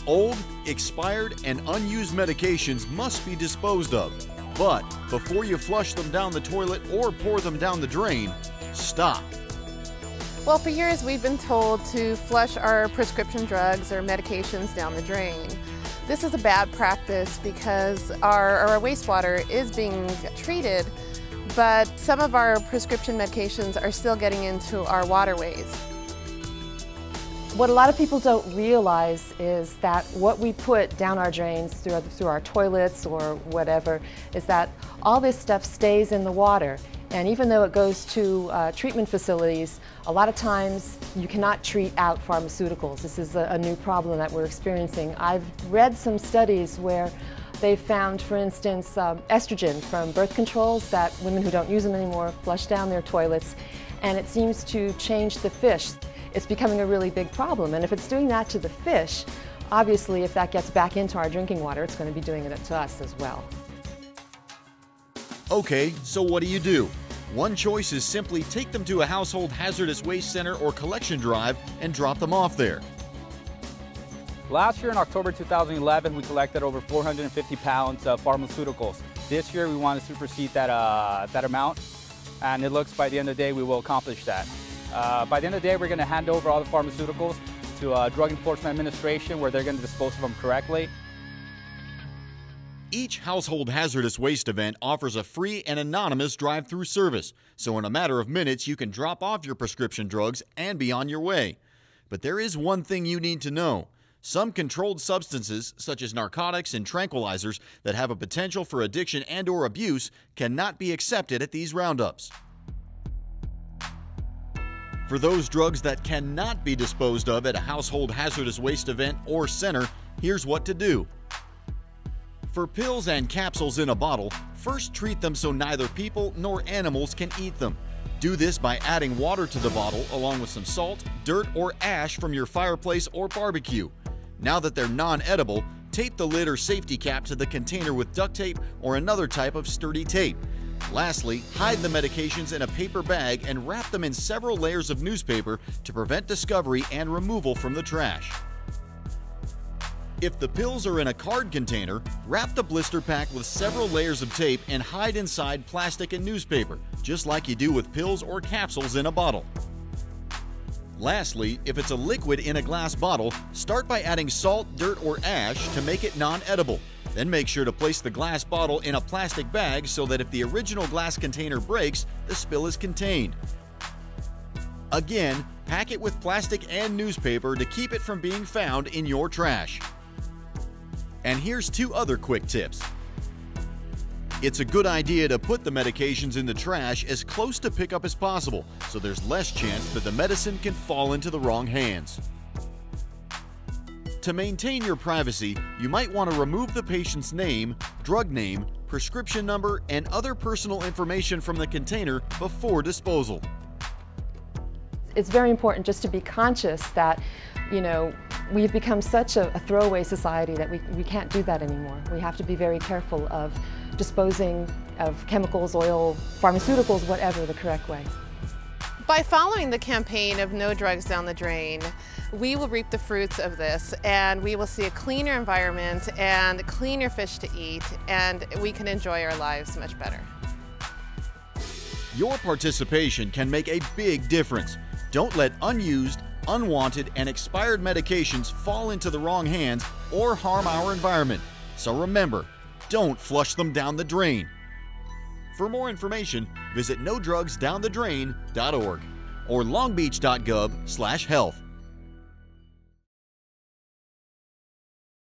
Old, expired, and unused medications must be disposed of. But before you flush them down the toilet or pour them down the drain, stop. Well, for years we've been told to flush our prescription drugs or medications down the drain. This is a bad practice because our wastewater is being treated, but some of our prescription medications are still getting into our waterways. What a lot of people don't realize is that what we put down our drains through our toilets or whatever is that all this stuff stays in the water. And even though it goes to treatment facilities, a lot of times you cannot treat out pharmaceuticals. This is a new problem that we're experiencing. I've read some studies where they found, for instance, estrogen from birth controls that women who don't use them anymore flush down their toilets, and it seems to change the fish. It's becoming a really big problem, and if it's doing that to the fish, obviously if that gets back into our drinking water, it's going to be doing it to us as well. Okay, so what do? One choice is simply take them to a household hazardous waste center or collection drive and drop them off there. Last year in October 2011, we collected over 450 pounds of pharmaceuticals. This year we want to supersede that amount, and it looks by the end of the day we will accomplish that. By the end of the day, we're going to hand over all the pharmaceuticals to Drug Enforcement Administration, where they're going to dispose of them correctly. Each household hazardous waste event offers a free and anonymous drive-through service, so in a matter of minutes you can drop off your prescription drugs and be on your way. But there is one thing you need to know. Some controlled substances, such as narcotics and tranquilizers that have a potential for addiction and/or abuse, cannot be accepted at these roundups. For those drugs that cannot be disposed of at a household hazardous waste event or center, here's what to do. For pills and capsules in a bottle, first treat them so neither people nor animals can eat them. Do this by adding water to the bottle along with some salt, dirt, or ash from your fireplace or barbecue. Now that they're non-edible, tape the lid or safety cap to the container with duct tape or another type of sturdy tape. Lastly, hide the medications in a paper bag and wrap them in several layers of newspaper to prevent discovery and removal from the trash. If the pills are in a card container, wrap the blister pack with several layers of tape and hide inside plastic and newspaper, just like you do with pills or capsules in a bottle. Lastly, if it's a liquid in a glass bottle, start by adding salt, dirt, or ash to make it non-edible. Then make sure to place the glass bottle in a plastic bag so that if the original glass container breaks, the spill is contained. Again, pack it with plastic and newspaper to keep it from being found in your trash. And here's 2 other quick tips. It's a good idea to put the medications in the trash as close to pickup as possible, so there's less chance that the medicine can fall into the wrong hands. To maintain your privacy, you might want to remove the patient's name, drug name, prescription number, and other personal information from the container before disposal. It's very important just to be conscious that, we've become such a throwaway society that we can't do that anymore. We have to be very careful of disposing of chemicals, oil, pharmaceuticals, whatever, the correct way. By following the campaign of No Drugs Down the Drain, we will reap the fruits of this, and we will see a cleaner environment and cleaner fish to eat, and we can enjoy our lives much better. Your participation can make a big difference. Don't let unused, unwanted, and expired medications fall into the wrong hands or harm our environment. So remember, don't flush them down the drain. For more information, visit nodrugsdownthedrain.org or longbeach.gov/health.